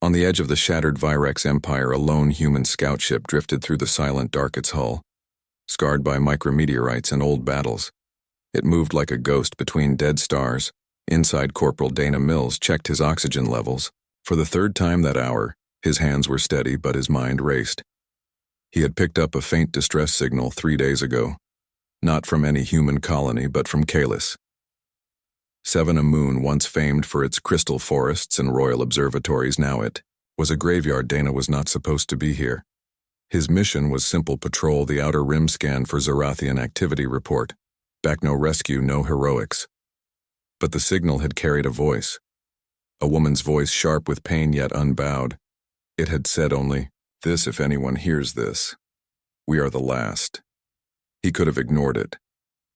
On the edge of the shattered Virex Empire, a lone human scout ship drifted through the silent dark its hull, scarred by micrometeorites and old battles. It moved like a ghost between dead stars. Inside, Corporal Dana Mills checked his oxygen levels. For the third time that hour, his hands were steady, but his mind raced. He had picked up a faint distress signal 3 days ago, not from any human colony, but from Kalis. Seven, a moon once famed for its crystal forests and royal observatories, now it was a graveyard. Dana was not supposed to be here. His mission was simple: patrol the outer rim, scan for Zarathian activity, report back. No rescue, no heroics. But the signal had carried a voice. A woman's voice, sharp with pain yet unbowed. It had said only, "This, if anyone hears this, we are the last." He could have ignored it.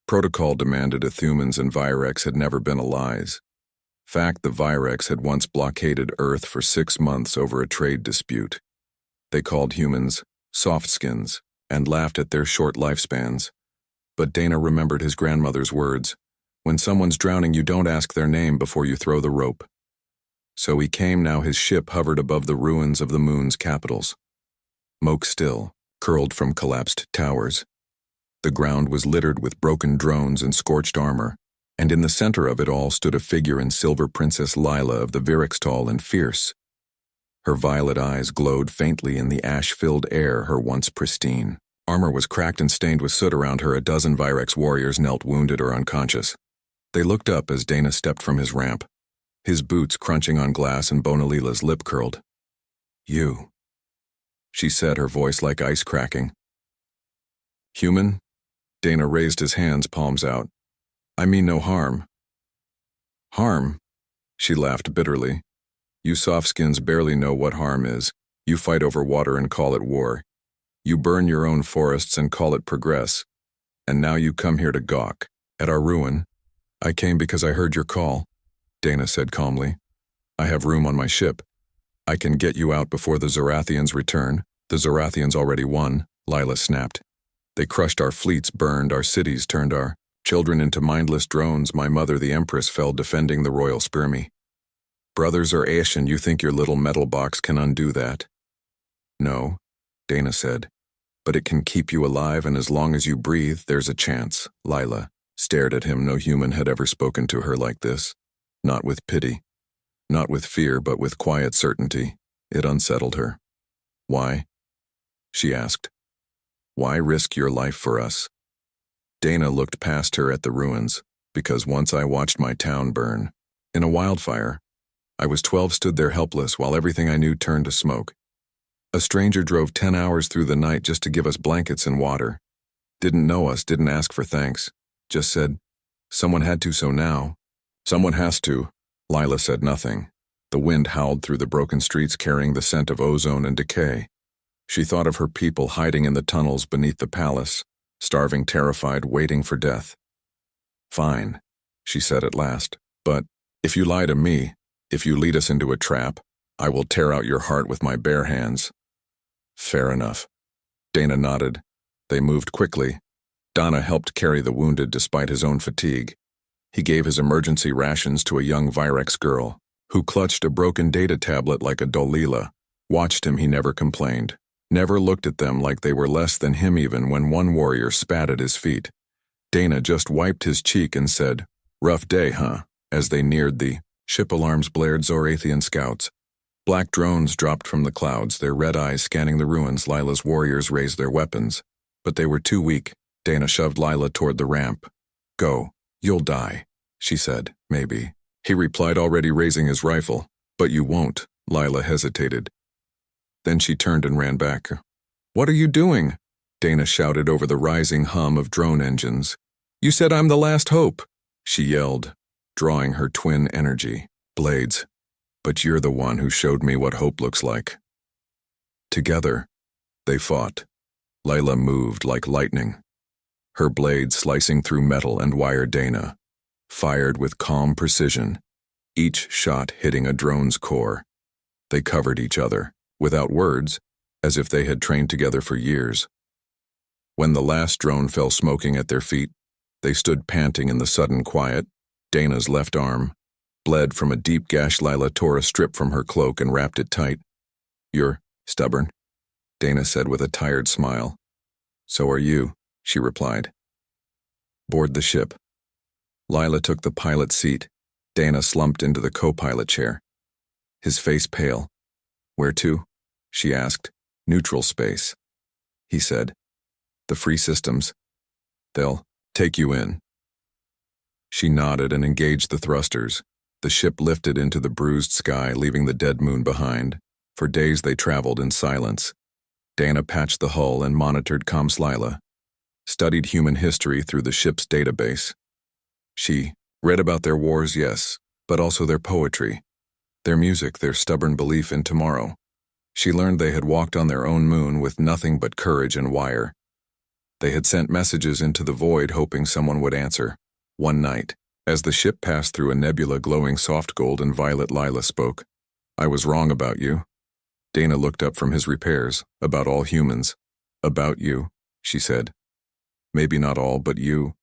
Protocol demanded Ithumans and Virex had never been allies. Fact, the Virex had once blockaded Earth for 6 months over a trade dispute. They called humans softskins and laughed at their short lifespans. But Dana remembered his grandmother's words: when someone's drowning, you don't ask their name before you throw the rope. So he came. Now his ship hovered above the ruins of the moon's capitals. Smoke still curled from collapsed towers. The ground was littered with broken drones and scorched armor, and in the center of it all stood a figure in silver, Princess Lila of the Virex, tall and fierce. Her violet eyes glowed faintly in the ash-filled air. Her once pristine armor was cracked and stained with soot. Around her, a dozen Virex warriors knelt, wounded or unconscious. They looked up as Dana stepped from his ramp, his boots crunching on glass, and Bonalila's lip curled. "You," she said, her voice like ice cracking. "Human?" Dana raised his hands, palms out. "I mean no harm." "Harm?" She laughed bitterly. "You softskins barely know what harm is. You fight over water and call it war. You burn your own forests and call it progress. And now you come here to gawk at our ruin." "I came because I heard your call," Dana said calmly. "I have room on my ship. I can get you out before the Zarathians return." "The Zarathians already won," Lila snapped. "They crushed our fleets, burned our cities, turned our children into mindless drones. My mother, the Empress, fell defending the royal spermy. Brothers are Asian. You think your little metal box can undo that?" "No," Dana said, "but it can keep you alive, and as long as you breathe, there's a chance." Lila stared at him. No human had ever spoken to her like this. Not with pity, not with fear, but with quiet certainty. It unsettled her. "Why?" she asked. "Why risk your life for us?" Dana looked past her at the ruins. "Because once I watched my town burn. In a wildfire. I was 12, stood there helpless while everything I knew turned to smoke. A stranger drove 10 hours through the night just to give us blankets and water. Didn't know us, didn't ask for thanks. Just said, someone had to, so now, someone has to." Lila said nothing. The wind howled through the broken streets, carrying the scent of ozone and decay. She thought of her people hiding in the tunnels beneath the palace, starving, terrified, waiting for death. "Fine," she said at last, "but if you lie to me, if you lead us into a trap, I will tear out your heart with my bare hands." "Fair enough." Dana nodded. They moved quickly. Dana helped carry the wounded despite his own fatigue. He gave his emergency rations to a young Virex girl, who clutched a broken data tablet like a Dolila. Watched him, he never complained. Never looked at them like they were less than him, even when one warrior spat at his feet. Dana just wiped his cheek and said, "Rough day, huh?" As they neared, the ship alarms blared. Zorathian scouts. Black drones dropped from the clouds, their red eyes scanning the ruins. Lila's warriors raised their weapons, but they were too weak. Dana shoved Lila toward the ramp. "Go. You'll die," she said. "Maybe," he replied, already raising his rifle. "But you won't." Lila hesitated. Then she turned and ran back. "What are you doing?" Dana shouted over the rising hum of drone engines. "You said I'm the last hope," she yelled, drawing her twin energy blades. "But you're the one who showed me what hope looks like." Together, they fought. Lila moved like lightning, her blades slicing through metal and wire. Dana fired with calm precision, each shot hitting a drone's core. They covered each other, without words, as if they had trained together for years. When the last drone fell smoking at their feet, they stood panting in the sudden quiet. Dana's left arm, bled from a deep gash. Lila tore a strip from her cloak and wrapped it tight. "You're stubborn," Dana said with a tired smile. "So are you," she replied. Board the ship. Lila took the pilot seat. Dana slumped into the co-pilot chair, his face pale. "Where to?" she asked. "Neutral space," he said. "The free systems. They'll take you in." She nodded and engaged the thrusters. The ship lifted into the bruised sky, leaving the dead moon behind. For days they traveled in silence. Dana patched the hull and monitored comms. Lila studied human history through the ship's database. She read about their wars, yes, but also their poetry, their music, their stubborn belief in tomorrow. She learned they had walked on their own moon with nothing but courage and wire. They had sent messages into the void hoping someone would answer. One night, as the ship passed through a nebula glowing soft gold and violet, Lila spoke. "I was wrong about you." Dana looked up from his repairs. "About all humans." "About you," she said. "Maybe not all, but you.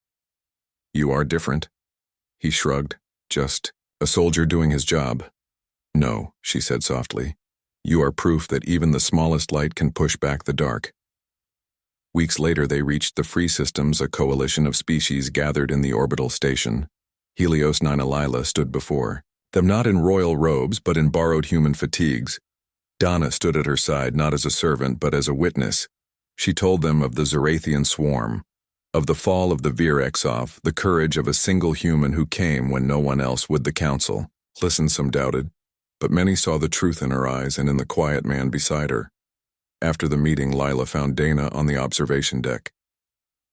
You are different." He shrugged. "Just a soldier doing his job." "No," she said softly. "You are proof that even the smallest light can push back the dark." Weeks later they reached the Free Systems, a coalition of species gathered in the orbital station. Helios 9. Lila stood before them, not in royal robes, but in borrowed human fatigues. Dana stood at her side, not as a servant, but as a witness. She told them of the Zorathian swarm, of the fall of the Virexov, the courage of a single human who came when no one else would. The council listened, some doubted, but many saw the truth in her eyes and in the quiet man beside her. After the meeting, Lila found Dana on the observation deck.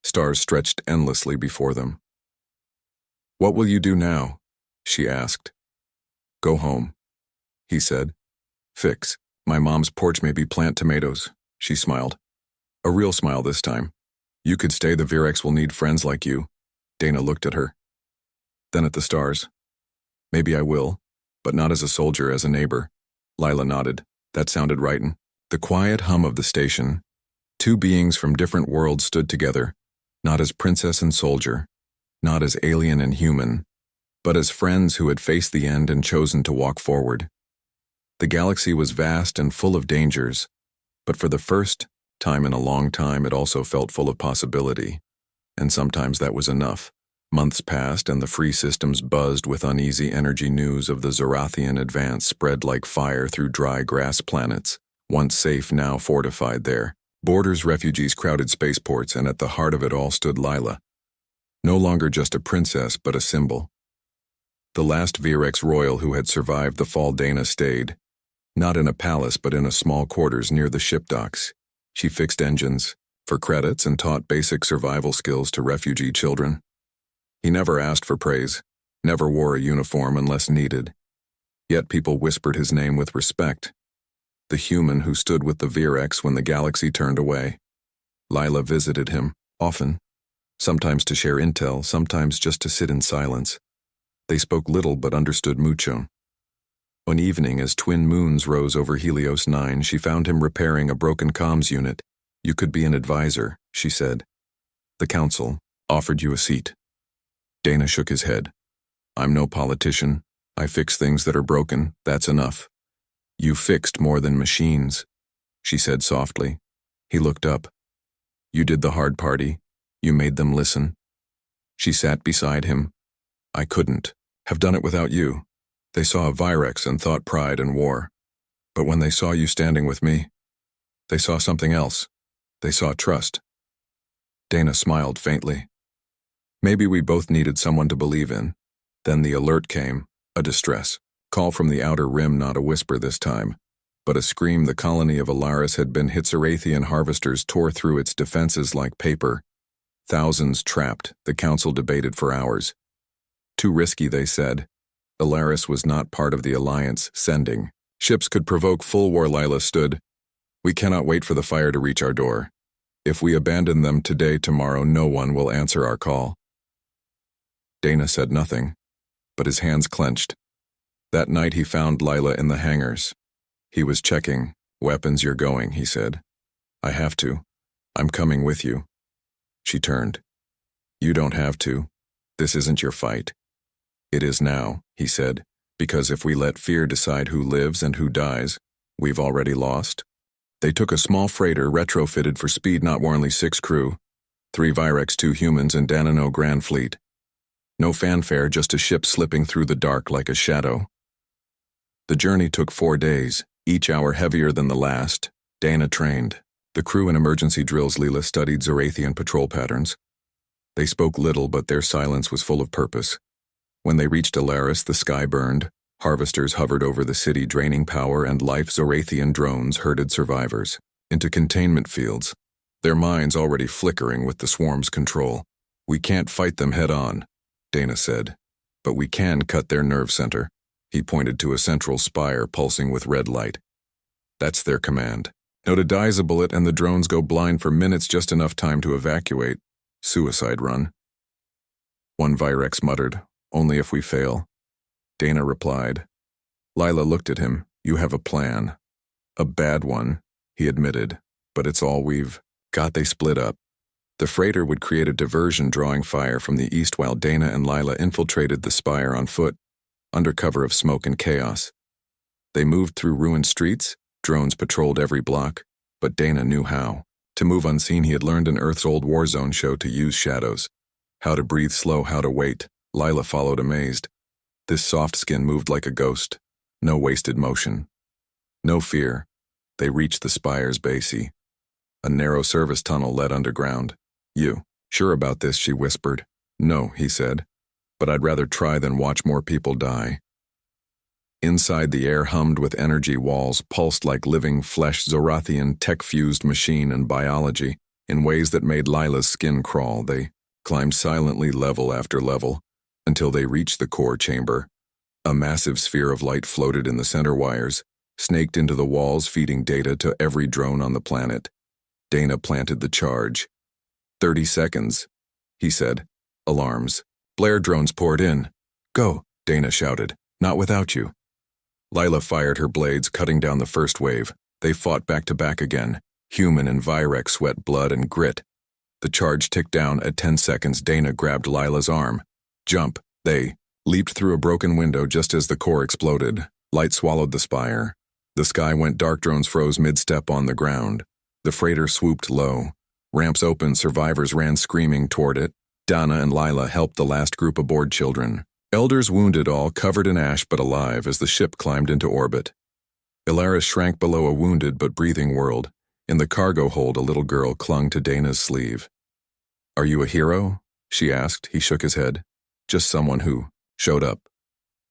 Stars stretched endlessly before them. "What will you do now?" she asked. "Go home," he said. "Fix my mom's porch, maybe plant tomatoes." She smiled. A real smile this time. "You could stay. The Virex will need friends like you." Dana looked at her. Then at the stars. "Maybe I will, but not as a soldier, as a neighbor." Lila nodded. That sounded right. In the quiet hum of the station, two beings from different worlds stood together, not as princess and soldier, not as alien and human, but as friends who had faced the end and chosen to walk forward. The galaxy was vast and full of dangers, but for the first time in a long time it also felt full of possibility, and sometimes that was enough. Months passed and the Free Systems buzzed with uneasy energy. News of the Zorathian advance spread like fire through dry grass planets, once safe, now fortified there. Borders, refugees crowded spaceports, and at the heart of it all stood Lila. No longer just a princess, but a symbol. The last Virex royal who had survived the fall. Dana stayed, not in a palace but in a small quarters near the ship docks. She fixed engines for credits and taught basic survival skills to refugee children. He never asked for praise, never wore a uniform unless needed. Yet people whispered his name with respect. The human who stood with the Virex when the galaxy turned away. Lila visited him, often, sometimes to share intel, sometimes just to sit in silence. They spoke little but understood mucho. One evening, as twin moons rose over Helios 9, she found him repairing a broken comms unit. "You could be an advisor," she said. "The council offered you a seat." Dana shook his head. "I'm no politician. I fix things that are broken, that's enough." "You fixed more than machines," she said softly. He looked up. "You did the hard party. You made them listen." She sat beside him. "I couldn't have done it without you. They saw a Virex and thought pride and war. But when they saw you standing with me, they saw something else. They saw trust." Dana smiled faintly. "Maybe we both needed someone to believe in." Then the alert came, a distress call from the outer rim, not a whisper this time, but a scream. The colony of Alaris had been hit. Zorathian harvesters tore through its defenses like paper. Thousands trapped. The council debated for hours. Too risky, they said. Alaris was not part of the alliance. Sending ships could provoke full war. Lila stood. "We cannot wait for the fire to reach our door. If we abandon them today, tomorrow no one will answer our call." Dana said nothing, but his hands clenched. That night he found Lila in the hangars. He was checking. "Weapons, you're going," he said. "I have to. I'm coming with you." She turned. "You don't have to. This isn't your fight." "It is now," he said. Because if we let fear decide who lives and who dies, we've already lost. They took a small freighter retrofitted for speed, not only 6 crew, 3 Virex, 2 humans, and Danano Grand Fleet. No fanfare, just a ship slipping through the dark like a shadow. The journey took 4 days, each hour heavier than the last. Dana trained. The crew in emergency drills. Leela studied Zorathian patrol patterns. They spoke little, but their silence was full of purpose. When they reached Alaris, the sky burned. Harvesters hovered over the city, draining power and life. Zorathian drones herded survivors into containment fields, their minds already flickering with the swarm's control. We can't fight them head-on, Dana said, but we can cut their nerve center. He pointed to a central spire pulsing with red light. That's their command. Now to dies a bullet and the drones go blind for minutes, just enough time to evacuate. Suicide run. One Virex muttered, only if we fail. Dana replied. Lila looked at him. You have a plan. A bad one, he admitted, but it's all we've got. They split up. The freighter would create a diversion, drawing fire from the east while Dana and Lila infiltrated the spire on foot, under cover of smoke and chaos. They moved through ruined streets. Drones patrolled every block, but Dana knew how. To move unseen, he had learned in Earth's old war zone show to use shadows. How to breathe slow, how to wait. Lila followed amazed. This soft skin moved like a ghost. No wasted motion. No fear. They reached the spire's base. A narrow service tunnel led underground. You sure about this? She whispered. No, he said. But I'd rather try than watch more people die. Inside, the air hummed with energy. Walls pulsed like living flesh. Zorathian tech-fused machine and biology in ways that made Lila's skin crawl. They climbed silently level after level until they reached the core chamber. A massive sphere of light floated in the center wires, snaked into the walls, feeding data to every drone on the planet. Dana planted the charge. 30 seconds, he said. Alarms. Blare drones poured in. Go, Dana shouted. Not without you. Lila fired her blades, cutting down the first wave. They fought back to back again. Human and Virex sweat blood and grit. The charge ticked down. At 10 seconds, Dana grabbed Lila's arm. Jump. They leaped through a broken window just as the core exploded. Light swallowed the spire. The sky went dark. Drones froze mid-step on the ground. The freighter swooped low. Ramps opened. Survivors ran screaming toward it. Dana and Lila helped the last group aboard. Children. Elders wounded, all covered in ash but alive as the ship climbed into orbit. Ilaris shrank below a wounded but breathing world. In the cargo hold, a little girl clung to Dana's sleeve. Are you a hero? She asked. He shook his head. Just someone who showed up.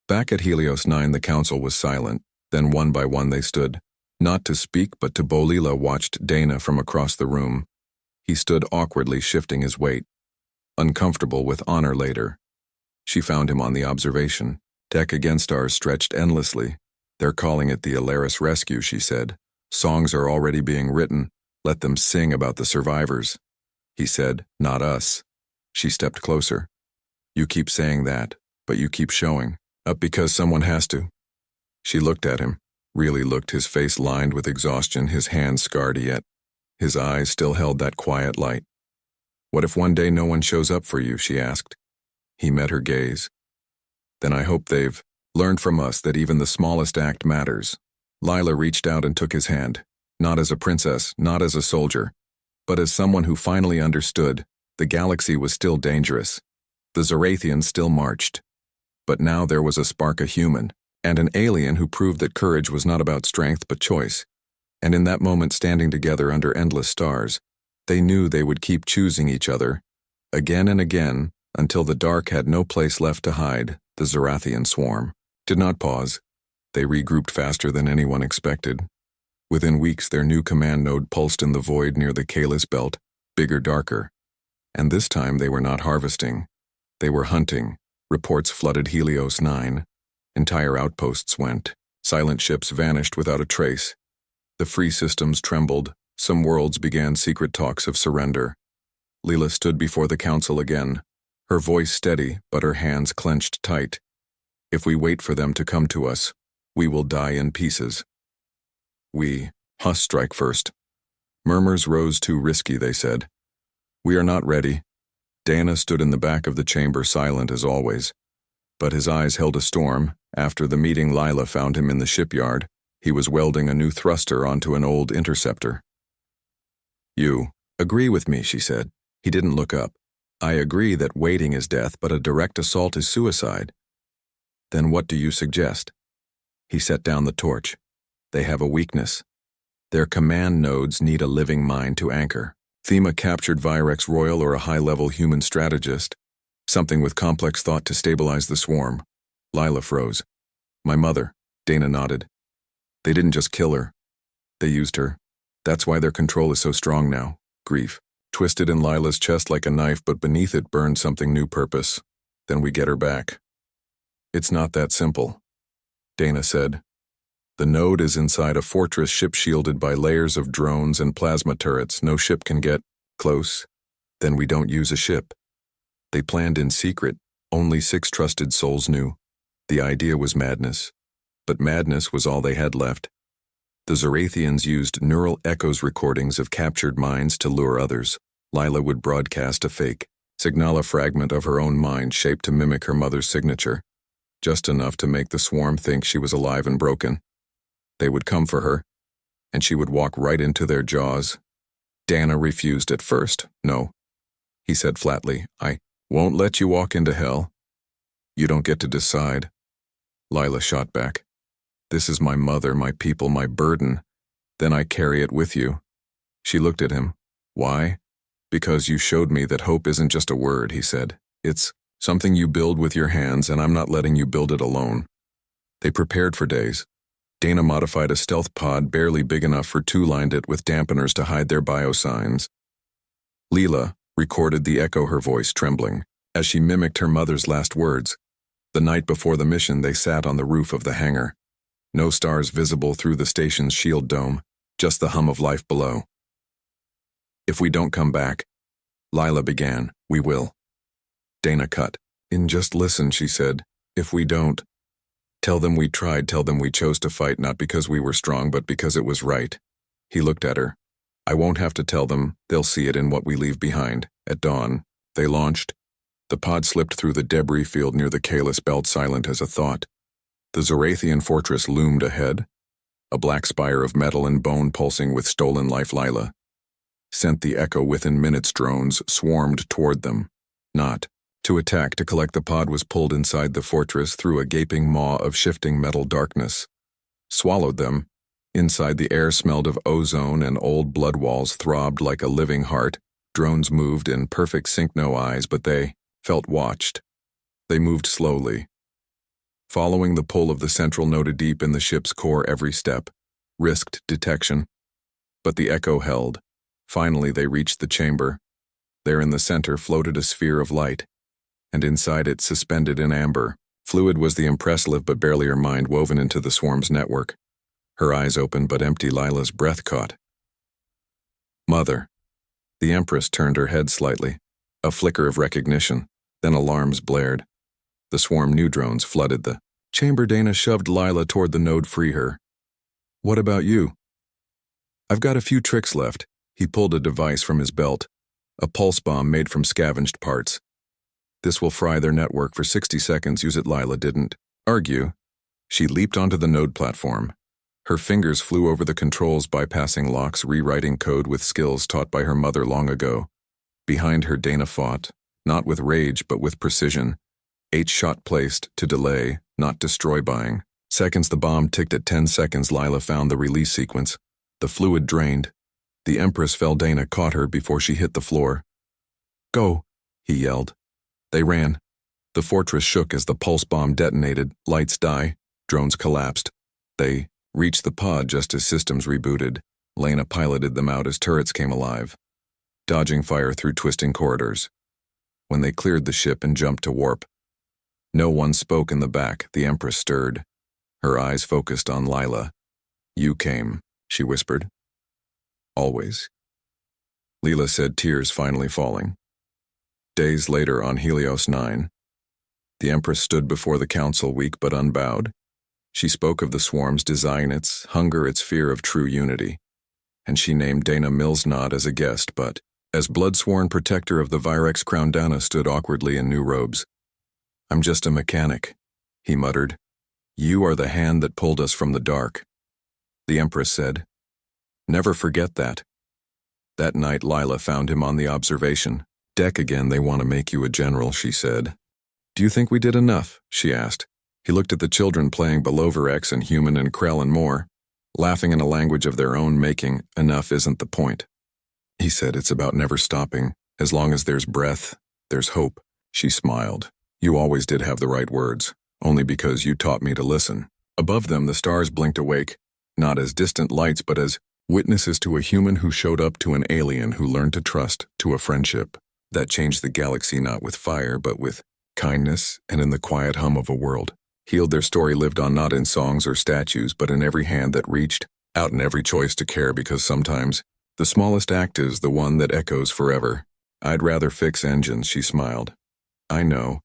Back at Helios 9, the council was silent. Then one by one they stood, not to speak but to bow. Lila watched Dana from across the room. He stood awkwardly, shifting his weight. Uncomfortable with honor later. She found him on the observation. Deck against ours stretched endlessly. They're calling it the Alaris Rescue, she said. Songs are already being written. Let them sing about the survivors. He said, not us. She stepped closer. You keep saying that, but you keep showing up because someone has to. She looked at him, really looked, his face lined with exhaustion, his hands scarred yet. His eyes still held that quiet light. What if one day no one shows up for you? She asked. He met her gaze. Then I hope they've learned from us that even the smallest act matters. Lila reached out and took his hand, not as a princess, not as a soldier, but as someone who finally understood. The galaxy was still dangerous. The Zorathians still marched. But now there was a spark, a human, and an alien who proved that courage was not about strength but choice. And in that moment, standing together under endless stars, they knew they would keep choosing each other, again and again, until the dark had no place left to hide. The Zorathian swarm did not pause. They regrouped faster than anyone expected. Within weeks, their new command node pulsed in the void near the Kalis belt, bigger, darker. And this time they were not harvesting. They were hunting. Reports flooded Helios 9. Entire outposts went. Silent ships vanished without a trace. The free systems trembled. Some worlds began secret talks of surrender. Leela stood before the council again, her voice steady but her hands clenched tight. If we wait for them to come to us, we will die in pieces. We must strike first. Murmurs rose. Too risky, they said. We are not ready. Dana stood in the back of the chamber, silent as always. But his eyes held a storm. After the meeting, Lila found him in the shipyard. He was welding a new thruster onto an old interceptor. "You agree with me," she said. He didn't look up. "I agree that waiting is death, but a direct assault is suicide." "Then what do you suggest?" He set down the torch. "They have a weakness. Their command nodes need a living mind to anchor. Thema captured Virex Royal or a high-level human strategist. Something with complex thought to stabilize the swarm." Lila froze. "My mother," Dana nodded. "They didn't just kill her. They used her. That's why their control is so strong now. Grief twisted in Lila's chest like a knife, but beneath it burned something new: purpose. Then we get her back." "It's not that simple," Dana said. "The node is inside a fortress ship shielded by layers of drones and plasma turrets. No ship can get close. Then we don't use a ship. They planned in secret. Only 6 trusted souls knew. The idea was madness. But madness was all they had left. The Zorathians used neural echoes recordings of captured minds to lure others. Lila would broadcast a fake signal, a fragment of her own mind shaped to mimic her mother's signature, just enough to make the swarm think she was alive and broken. They would come for her, and she would walk right into their jaws. Dana refused at first. "No," he said flatly. "I won't let you walk into hell. You don't get to decide." Lila shot back. "This is my mother, my people, my burden. Then I carry it with you." She looked at him. "Why?" "Because you showed me that hope isn't just a word," he said. "It's something you build with your hands, and I'm not letting you build it alone." They prepared for days. Dana modified a stealth pod barely big enough for 2, lined it with dampeners to hide their biosigns. Lila recorded the echo, her voice trembling, as she mimicked her mother's last words. The night before the mission, they sat on the roof of the hangar. No stars visible through the station's shield dome, just the hum of life below. "If we don't come back," Lila began, "we will." Dana cut in. "Just listen," she said. "If we don't, tell them we tried, tell them we chose to fight not because we were strong but because it was right." He looked at her. "I won't have to tell them, they'll see it in what we leave behind." At dawn, they launched. The pod slipped through the debris field near the Kalis belt, silent as a thought. The Zorathian fortress loomed ahead, a black spire of metal and bone pulsing with stolen life. Lila sent the echo. Within minutes, drones swarmed toward them. Not to attack, to collect. The pod was pulled inside the fortress through a gaping maw of shifting metal darkness. Swallowed them. Inside, the air smelled of ozone and old blood walls throbbed like a living heart. Drones moved in perfect sync, no eyes, but they felt watched. They moved slowly, following the pull of the central node deep in the ship's core. Every step risked detection, but the echo held. Finally, they reached the chamber. There in the center floated a sphere of light, and inside it, suspended in amber fluid, was the impressive but barely her mind woven into the swarm's network. Her eyes open but empty. Lila's breath caught. "Mother." The Empress turned her head slightly, a flicker of recognition. Then alarms blared. The swarm new drones flooded the chamber. Dana shoved Lila toward the node. "Free her." "What about you?" "I've got a few tricks left." He pulled a device from his belt, a pulse bomb made from scavenged parts. "This will fry their network for 60 seconds. Use it." Lila didn't argue. She leaped onto the node platform. Her fingers flew over the controls, bypassing locks, rewriting code with skills taught by her mother long ago. Behind her, Dana fought, not with rage but with precision. 8 shot placed to delay, not destroy. Buying seconds. The bomb ticked at 10 seconds. Lila found the release sequence. The fluid drained. The Empress fell. Dana caught her before she hit the floor. "Go," he yelled. They ran. The fortress shook as the pulse bomb detonated. Lights die. Drones collapsed. They reached the pod just as systems rebooted. Lena piloted them out as turrets came alive, dodging fire through twisting corridors. When they cleared the ship and jumped to warp, no one spoke in the back. The Empress stirred, her eyes focused on Lila. "You came," she whispered. "Always," Lila said, tears finally falling. Days later, on Helios 9, the Empress stood before the council, weak but unbowed. She spoke of the swarm's design, its hunger, its fear of true unity. And she named Dana Mills not as a guest, but as blood-sworn protector of the Virex crown. Dana stood awkwardly in new robes. "I'm just a mechanic," he muttered. "You are the hand that pulled us from the dark." The Empress said, "Never forget that." That night Lila found him on the observation deck again. "They want to make you a general," she said. "Do you think we did enough?" she asked. He looked at the children playing Beloverex and Human and Krell and more, laughing in a language of their own making. "Enough isn't the point," he said. "It's about never stopping. As long as there's breath, there's hope." She smiled. "You always did have the right words, only because you taught me to listen." Above them the stars blinked awake, not as distant lights but as witnesses to a human who showed up, to an alien who learned to trust, to a friendship that changed the galaxy not with fire but with kindness and in the quiet hum of a world. Healed, their story lived on, not in songs or statues but in every hand that reached out, in every choice to care, because sometimes the smallest act is the one that echoes forever. "I'd rather fix engines," she smiled. "I know."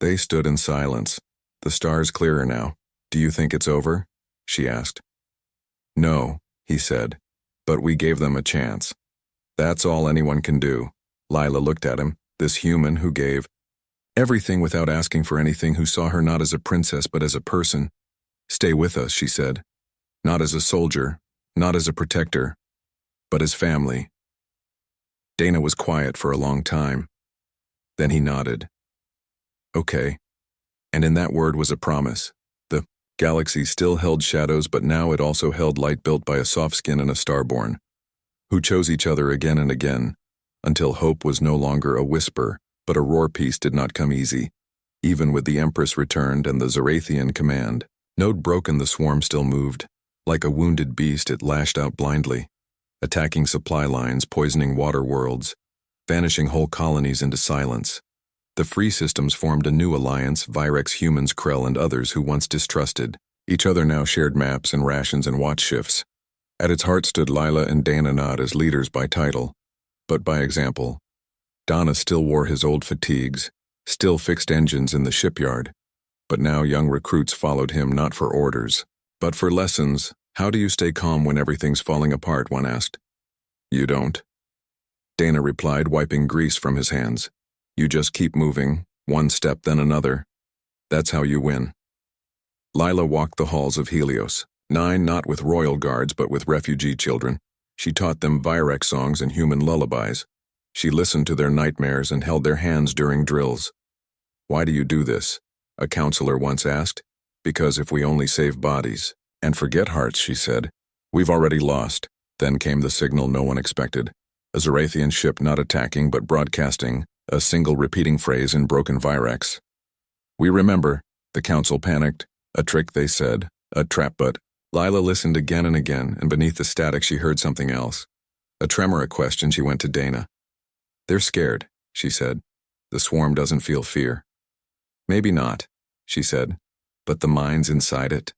They stood in silence, the stars clearer now. "Do you think it's over?" she asked. "No," he said, "but we gave them a chance. That's all anyone can do." Lila looked at him, this human who gave everything without asking for anything, who saw her not as a princess but as a person. "Stay with us," she said. "Not as a soldier, not as a protector, but as family." Dana was quiet for a long time. Then he nodded. "Okay." And in that word was a promise. The galaxy still held shadows, but now it also held light, built by a soft skin and a starborn, who chose each other again and again, until hope was no longer a whisper, but a roar. Peace did not come easy. Even with the Empress returned and the Zarathian command node broken, the swarm still moved. Like a wounded beast, it lashed out blindly, attacking supply lines, poisoning water worlds, vanishing whole colonies into silence. The free systems formed a new alliance: Virex, humans, Krell, and others who once distrusted each other now shared maps and rations and watch shifts. At its heart stood Lila and Dana, not as leaders by title, but by example. Donna still wore his old fatigues, still fixed engines in the shipyard, but now young recruits followed him not for orders, but for lessons. "How do you stay calm when everything's falling apart?" one asked. "You don't," Dana replied, wiping grease from his hands. "You just keep moving, one step then another. That's how you win." Lila walked the halls of Helios 9, not with royal guards but with refugee children. She taught them Virex songs and human lullabies. She listened to their nightmares and held their hands during drills. "Why do you do this?" a counselor once asked. "Because if we only save bodies and forget hearts," she said, "we've already lost." Then came the signal no one expected. A Zarathian ship, not attacking but broadcasting a single repeating phrase in broken Virex. "We remember," the council panicked. "A trick," they said. "A trap." But Lila listened again and again, and beneath the static she heard something else. A tremor, a question. She went to Dana. "They're scared," she said. "The swarm doesn't feel fear." "Maybe not," she said, "but the minds inside it."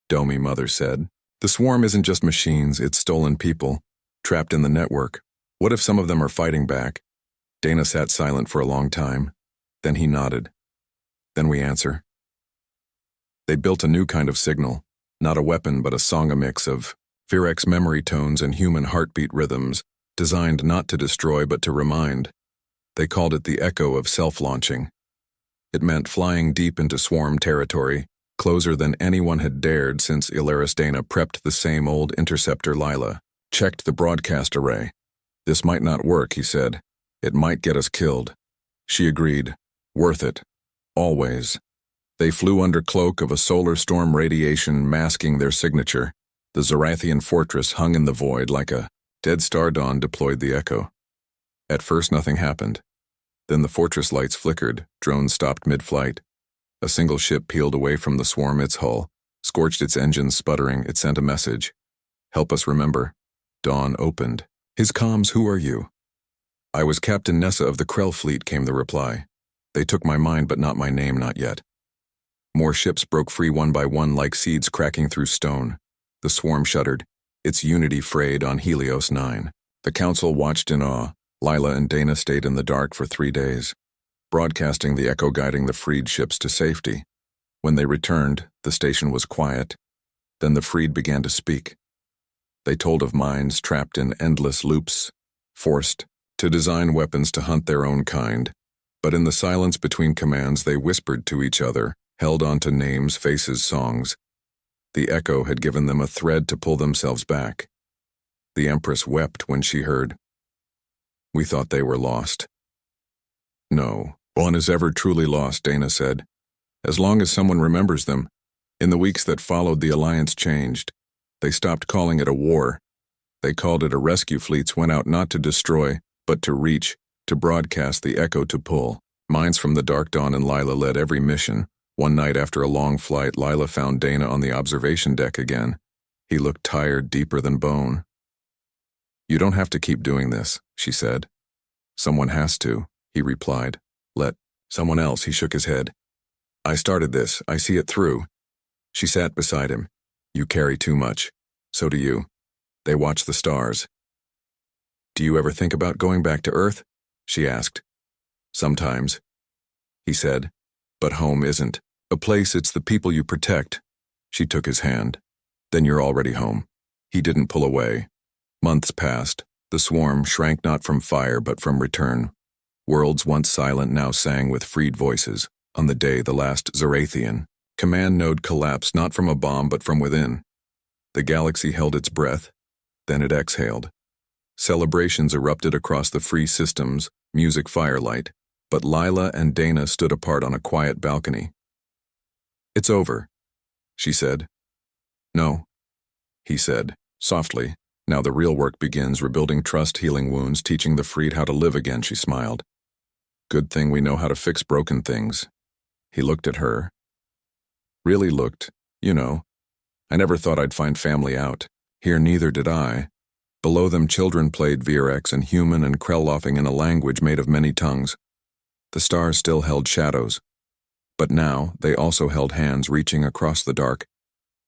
Domi, mother said. "The swarm isn't just machines, it's stolen people, trapped in the network. What if some of them are fighting back?" Dana sat silent for a long time. Then he nodded. "Then we answer." They built a new kind of signal, not a weapon but a song, a mix of Virex memory tones and human heartbeat rhythms, designed not to destroy but to remind. They called it the echo of self-launching. It meant flying deep into swarm territory, closer than anyone had dared since Ilaris. Dana prepped the same old interceptor. Lila checked the broadcast array. "This might not work," he said. "It might get us killed." She agreed. "Worth it. Always." They flew under cloak of a solar storm radiation masking their signature. The Zarathian fortress hung in the void like a dead star. Dawn deployed the echo. At first nothing happened. Then the fortress lights flickered, drones stopped mid-flight. A single ship peeled away from the swarm, its hull scorched, its engines sputtering. It sent a message. "Help us remember." Dawn opened his comms. "Who are you?" "I was Captain Nessa of the Krell fleet," came the reply. "They took my mind but not my name, not yet." More ships broke free one by one like seeds cracking through stone. The swarm shuddered, its unity frayed on Helios 9. The council watched in awe. Lila and Dana stayed in the dark for 3 days, broadcasting the echo, guiding the freed ships to safety. When they returned, the station was quiet. Then the freed began to speak. They told of minds trapped in endless loops, forced to design weapons to hunt their own kind, But in the silence between commands they whispered to each other, held on to names, faces, songs. The echo had given them a thread to pull themselves back. The Empress wept when she heard. We thought they were lost. No, one is ever truly lost, Dana said. As long as someone remembers them. In the weeks that followed, the Alliance changed. They stopped calling it a war. They called it a rescue. Fleets went out not to destroy, but to reach, to broadcast the echo, to pull. Minds from the dark dawn, and Lila led every mission. One night after a long flight, Lila found Dana on the observation deck again. He looked tired, deeper than bone. You don't have to keep doing this, she said. Someone has to, he replied. Let someone else. He shook his head. I started this. I see it through. She sat beside him. You carry too much. So do you. They watch the stars. Do you ever think about going back to Earth? She asked. Sometimes, he said. But home isn't a place, it's the people you protect. She took his hand. Then you're already home. He didn't pull away. Months passed. The swarm shrank not from fire but from return. Worlds once silent now sang with freed voices. On the day the last Zarathian command node collapsed, not from a bomb but from within. The galaxy held its breath. Then it exhaled. Celebrations erupted across the free systems, music, firelight. But Lila and Dana stood apart on a quiet balcony. It's over, she said. No, he said, softly. Now the real work begins, rebuilding trust, healing wounds, teaching the freed how to live again. She smiled. Good thing we know how to fix broken things. He looked at her. Really looked, you know. I never thought I'd find family out. Here neither did I. Below them children played Virex and human and Krell, laughing in a language made of many tongues. The stars still held shadows. But now they also held hands reaching across the dark.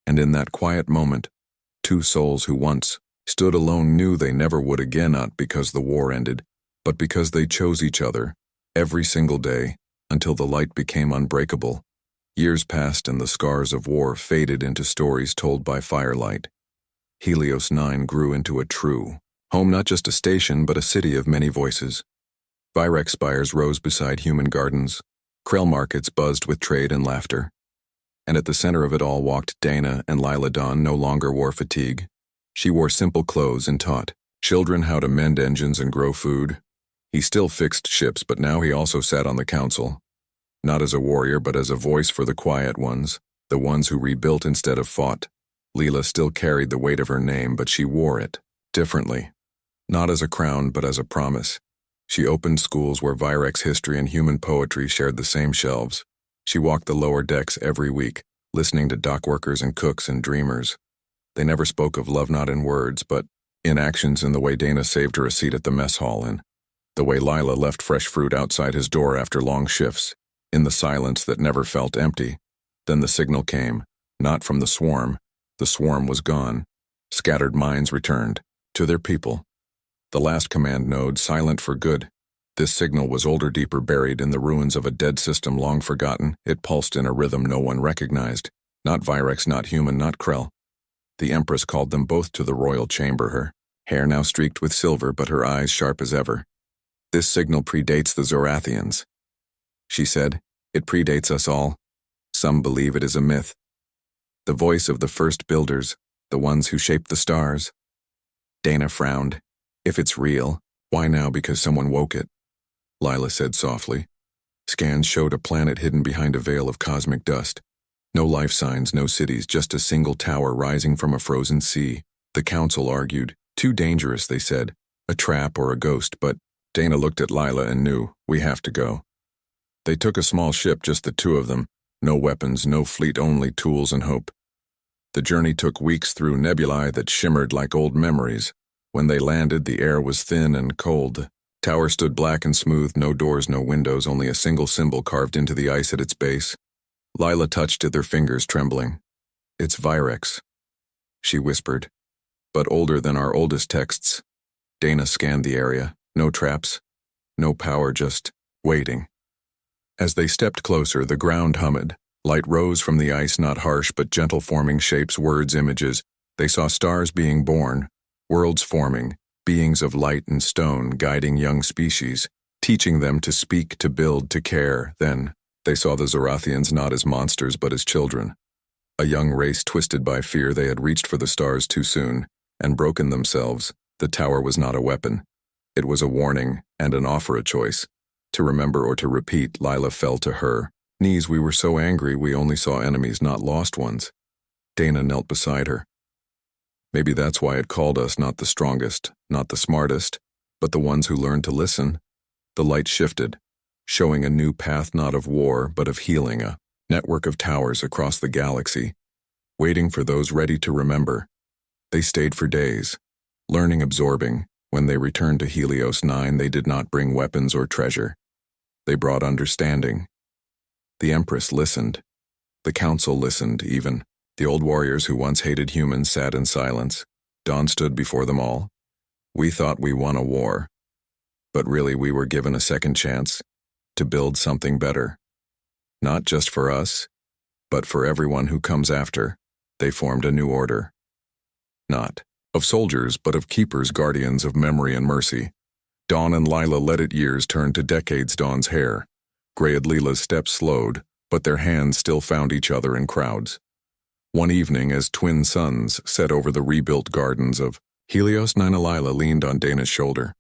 And in that quiet moment, two souls who once stood alone knew they never would again, not because the war ended, but because they chose each other, every single day, until the light became unbreakable. Years passed and the scars of war faded into stories told by firelight. Helios 9 grew into a true home, not just a station but a city of many voices. Virex spires rose beside human gardens. Krell markets buzzed with trade and laughter. And at the center of it all walked Dana, and Lila Dawn no longer wore fatigue. She wore simple clothes and taught children how to mend engines and grow food. He still fixed ships, but now he also sat on the council. Not as a warrior, but as a voice for the quiet ones, the ones who rebuilt instead of fought. Lila still carried the weight of her name, but she wore it differently. Not as a crown, but as a promise. She opened schools where Virex history and human poetry shared the same shelves. She walked the lower decks every week, listening to dockworkers and cooks and dreamers. They never spoke of love, not in words, but in actions, in the way Dana saved her a seat at the mess hall, in the way Lila left fresh fruit outside his door after long shifts, in the silence that never felt empty. Then the signal came, not from the swarm. The swarm was gone. Scattered minds returned to their people. The last command node, silent for good. This signal was older, deeper, buried in the ruins of a dead system long forgotten. It pulsed in a rhythm no one recognized. Not Virex, not human, not Krell. The Empress called them both to the royal chamber, her hair now streaked with silver but her eyes sharp as ever. This signal predates the Zorathians, she said. It predates us all. Some believe it is a myth. The voice of the first builders, the ones who shaped the stars. Dana frowned. If it's real, why now? Because someone woke it. Lila said softly. Scans showed a planet hidden behind a veil of cosmic dust. No life signs, no cities, just a single tower rising from a frozen sea. The council argued. Too dangerous, they said. A trap or a ghost, but Dana looked at Lila and knew, we have to go. They took a small ship, just the two of them. No weapons, no fleet, only tools and hope. The journey took weeks through nebulae that shimmered like old memories. When they landed, the air was thin and cold. The tower stood black and smooth, no doors, no windows, only a single symbol carved into the ice at its base. Lila touched it, their fingers trembling. It's Virex, she whispered. But older than our oldest texts. Dana scanned the area. No traps, no power, just waiting. As they stepped closer, the ground hummed. Light rose from the ice, not harsh but gentle, forming shapes, words, images. They saw stars being born, worlds forming, beings of light and stone guiding young species. teaching them to speak, to build, to care. Then, they saw the Zorathians not as monsters but as children. A young race twisted by fear. They had reached for the stars too soon and broken themselves. The tower was not a weapon. It was a warning and an offer, a choice. To remember or to repeat. Lila fell to her knees. We were so angry we only saw enemies, not lost ones. Dana knelt beside her. Maybe that's why it called us, not the strongest, not the smartest, but the ones who learned to listen. The light shifted, showing a new path, not of war, but of healing, a network of towers across the galaxy, waiting for those ready to remember. They stayed for days, learning, absorbing. When they returned to Helios 9, they did not bring weapons or treasure. They brought understanding. The Empress listened. The Council listened, even. The old warriors who once hated humans sat in silence. Dawn stood before them all. We thought we won a war. But really we were given a second chance to build something better. Not just for us, but for everyone who comes after. They formed a new order. Not of soldiers, but of keepers, guardians of memory and mercy. Dawn and Lila let it years turn to decades. Dawn's hair grayed, Lila's steps slowed, but their hands still found each other in crowds. One evening, as twin suns set over the rebuilt gardens of Helios 9, Lila leaned on Dana's shoulder.